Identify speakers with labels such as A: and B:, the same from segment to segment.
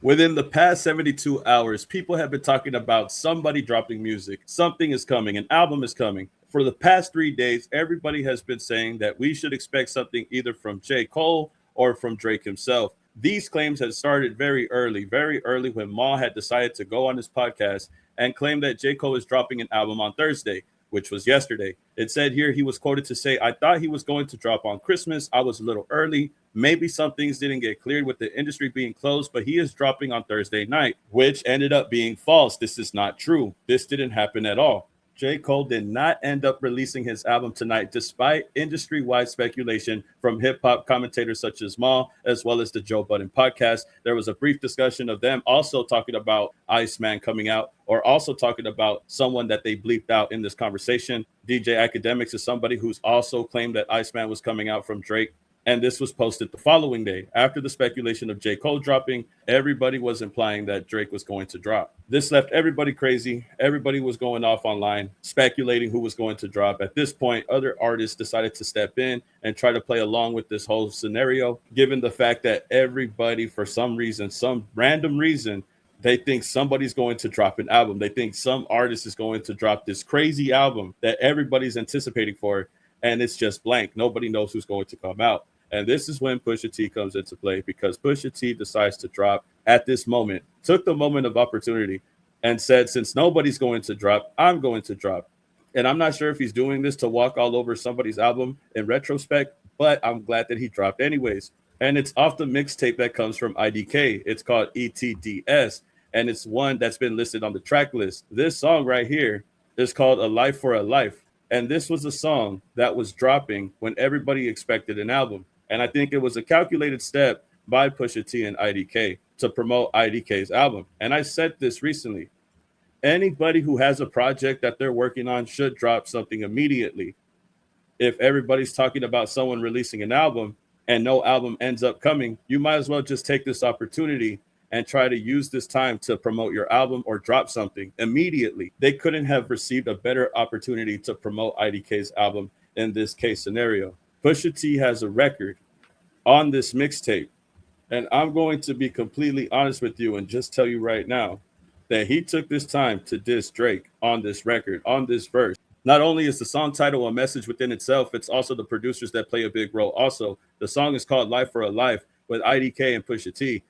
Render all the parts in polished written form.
A: Within the past 72 hours, people have been talking about somebody dropping music. Something is coming, an album is coming. For the past 3 days, everybody has been saying that we should expect something either from J. Cole or from Drake himself. These claims had started very early when Ma had decided to go on his podcast and claim that J. Cole is dropping an album on Thursday, which was yesterday. It said here he was quoted to say, "I thought he was going to drop on Christmas. I was a little early. Maybe some things didn't get cleared with the industry being closed, but he is dropping on Thursday night," which ended up being false. This is not true. This didn't happen at all. J. Cole did not end up releasing his album tonight, despite industry-wide speculation from hip-hop commentators such as Ma, as well as the Joe Budden podcast. There was a brief discussion of them also talking about Iceman coming out, or also talking about someone that they bleeped out in this conversation. DJ Academics is somebody who's also claimed that Iceman was coming out from Drake. And this was posted the following day. After the speculation of J. Cole dropping, everybody was implying that Drake was going to drop. This left everybody crazy. Everybody was going off online, speculating who was going to drop. At this point, other artists decided to step in and try to play along with this whole scenario, given the fact that everybody, for some reason, some random reason, they think somebody's going to drop an album. They think some artist is going to drop this crazy album that everybody's anticipating for, and it's just blank. Nobody knows who's going to come out. And this is when Pusha T comes into play, because Pusha T decides to drop at this moment, took the moment of opportunity and said, since nobody's going to drop, I'm going to drop. And I'm not sure if he's doing this to walk all over somebody's album in retrospect, but I'm glad that he dropped anyways. And it's off the mixtape that comes from IDK. It's called ETDS, and it's one that's been listed on the track list. This song right here is called A Life for a Life. And this was a song that was dropping when everybody expected an album. And I think it was a calculated step by Pusha T and IDK to promote IDK's album. And I said this recently. Anybody who has a project that they're working on should drop something immediately. If everybody's talking about someone releasing an album and no album ends up coming, you might as well just take this opportunity and try to use this time to promote your album or drop something immediately. They couldn't have received a better opportunity to promote IDK's album in this case scenario. Pusha T has a record on this mixtape, and I'm going to be completely honest with you and just tell you right now that he took this time to diss Drake on this record, on this verse. Not only is the song title a message within itself, it's also the producers that play a big role. Also, the song is called Life for a Life with IDK and Pusha T,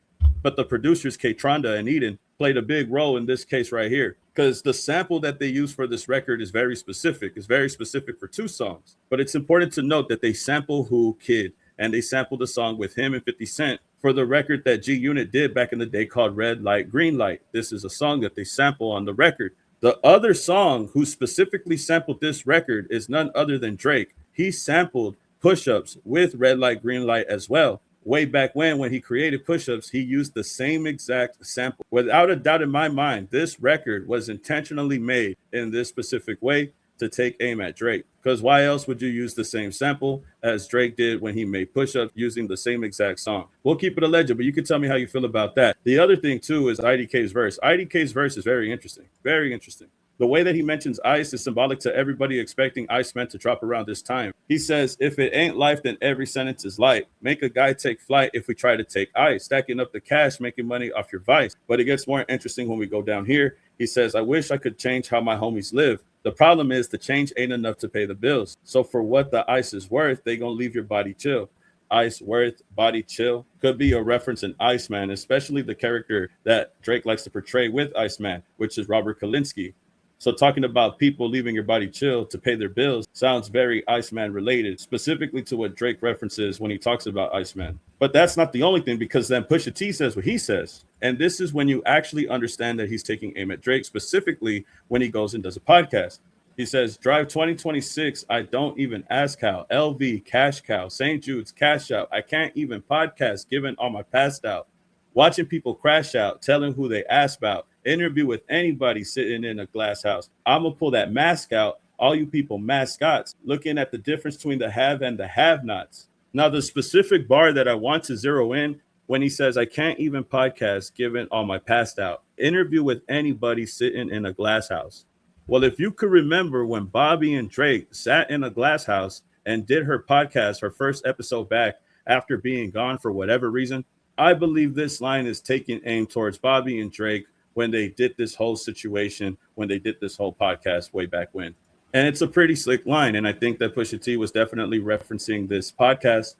A: but the producers K-Tronda and Eden played a big role in this case right here, because the sample that they use for this record is very specific. It's very specific for two songs, but it's important to note that they sample Who Kid, and they sampled the song with him and 50 Cent for the record that G Unit did back in the day called Red Light, Green Light. This is a song that they sample on the record. The other song who specifically sampled this record is none other than Drake. He sampled Push-Ups with Red Light, Green Light as well. Way back when he created Push-Ups, he used the same exact sample. Without a doubt in my mind, this record was intentionally made in this specific way to take aim at Drake. Because why else would you use the same sample as Drake did when he made Push-Ups using the same exact song? We'll keep it a legend, but you can tell me how you feel about that. The other thing, too, is IDK's verse. IDK's verse is very interesting. Very interesting. The way that he mentions ice is symbolic to everybody expecting Iceman to drop around this time. He says, if it ain't life, then every sentence is light. Make a guy take flight if we try to take ice. Stacking up the cash, making money off your vice. But it gets more interesting when we go down here. He says, I wish I could change how my homies live. The problem is the change ain't enough to pay the bills. So for what the ice is worth, they gonna leave your body chill. Ice worth, body chill could be a reference in Iceman, especially the character that Drake likes to portray with Iceman, which is Robert Kalinsky. So talking about people leaving your body chill to pay their bills sounds very Iceman related, specifically to what Drake references when he talks about Iceman. But that's not the only thing, because then Pusha T says what he says. And this is when you actually understand that he's taking aim at Drake, specifically when he goes and does a podcast. He says, Drive 2026, I don't even ask how. LV, Cash Cow, St. Jude's, Cash Out. I can't even podcast given all my passed out. Watching people crash out, telling who they ask about. Interview with anybody sitting in a glass house. I'm going to pull that mask out. All you people mascots, looking at the difference between the have and the have-nots. Now, the specific bar that I want to zero in when he says, I can't even podcast given all my passed out. Interview with anybody sitting in a glass house. Well, if you could remember when Bobby and Drake sat in a glass house and did her podcast, her first episode back after being gone for whatever reason, I believe this line is taking aim towards Bobby and Drake when they did this whole situation, when they did this whole podcast way back when. And it's a pretty slick line. And I think that Pusha T was definitely referencing this podcast.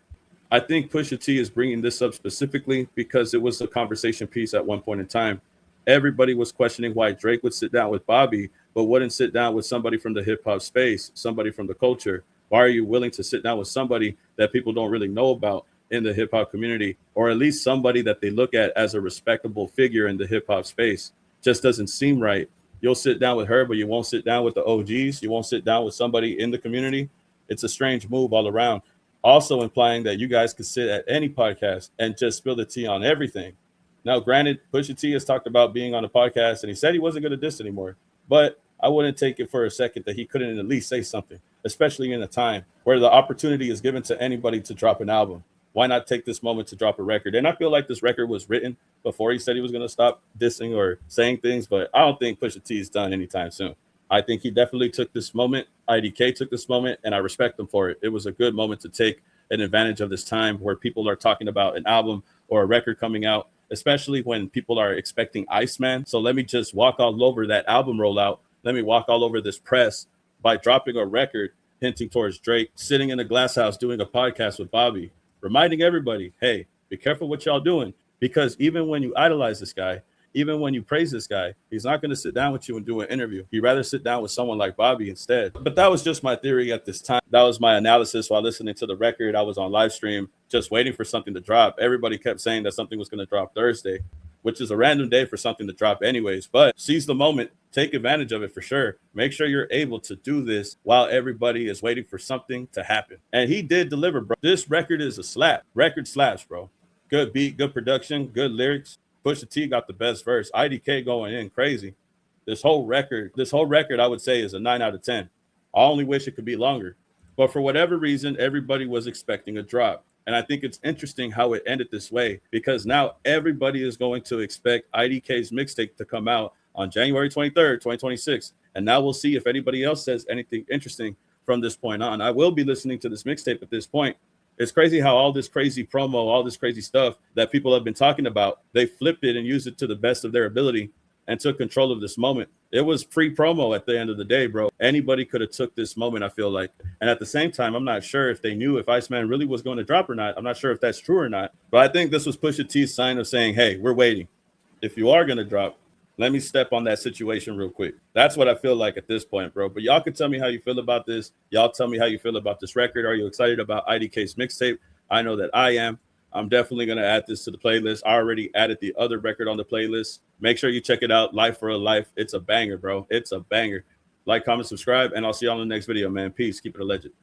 A: I think Pusha T is bringing this up specifically because it was a conversation piece at one point in time. Everybody was questioning why Drake would sit down with Bobby, but wouldn't sit down with somebody from the hip hop space, somebody from the culture. Why are you willing to sit down with somebody that people don't really know about in the hip hop community, or at least somebody that they look at as a respectable figure in the hip hop space? Just doesn't seem right. You'll sit down with her, but you won't sit down with the OGs. You won't sit down with somebody in the community. It's a strange move all around. Also implying that you guys could sit at any podcast and just spill the tea on everything. Now, granted, Pusha T has talked about being on a podcast, and he said he wasn't going to diss anymore. But I wouldn't take it for a second that he couldn't at least say something, especially in a time where the opportunity is given to anybody to drop an album. Why not take this moment to drop a record? And I feel like this record was written before he said he was going to stop dissing or saying things, but I don't think Pusha T is done anytime soon. I think he definitely took this moment. IDK took this moment, and I respect him for it. It was a good moment to take an advantage of this time where people are talking about an album or a record coming out, especially when people are expecting Iceman. So let me just walk all over that album rollout. Let me walk all over this press by dropping a record hinting towards Drake, sitting in a glass house doing a podcast with Bobby, reminding everybody, hey, be careful what y'all doing. Because even when you idolize this guy, even when you praise this guy, he's not going to sit down with you and do an interview. He'd rather sit down with someone like Bobby instead. But that was just my theory at this time. That was my analysis while listening to the record. I was on live stream just waiting for something to drop. Everybody kept saying that something was going to drop Thursday, which is a random day for something to drop anyways. But seize the moment. Take advantage of it for sure. Make sure you're able to do this while everybody is waiting for something to happen. And he did deliver, bro. This record is a slap. Record slaps, bro. Good beat, good production, good lyrics. Pusha T got the best verse. IDK going in crazy. This whole record, I would say is a 9 out of 10. I only wish it could be longer. But for whatever reason, everybody was expecting a drop. And I think it's interesting how it ended this way, because now everybody is going to expect IDK's mixtape to come out on January 23rd, 2026. And now we'll see if anybody else says anything interesting from this point on. I will be listening to this mixtape at this point. It's crazy how all this crazy promo, all this crazy stuff that people have been talking about, they flipped it and used it to the best of their ability and took control of this moment. It was free promo at the end of the day, bro. Anybody could have took this moment, I feel like. And at the same time, I'm not sure if they knew if Iceman really was going to drop or not. I'm not sure if that's true or not. But I think this was Pusha T's sign of saying, hey, we're waiting. If you are going to drop, let me step on that situation real quick. That's what I feel like at this point, bro. But y'all can tell me how you feel about this. Y'all tell me how you feel about this record. Are you excited about IDK's mixtape? I know that I am. I'm definitely going to add this to the playlist. I already added the other record on the playlist. Make sure you check it out. Life for a Life. It's a banger, bro. It's a banger. Like, comment, subscribe, and I'll see y'all in the next video, man. Peace. Keep it a legend.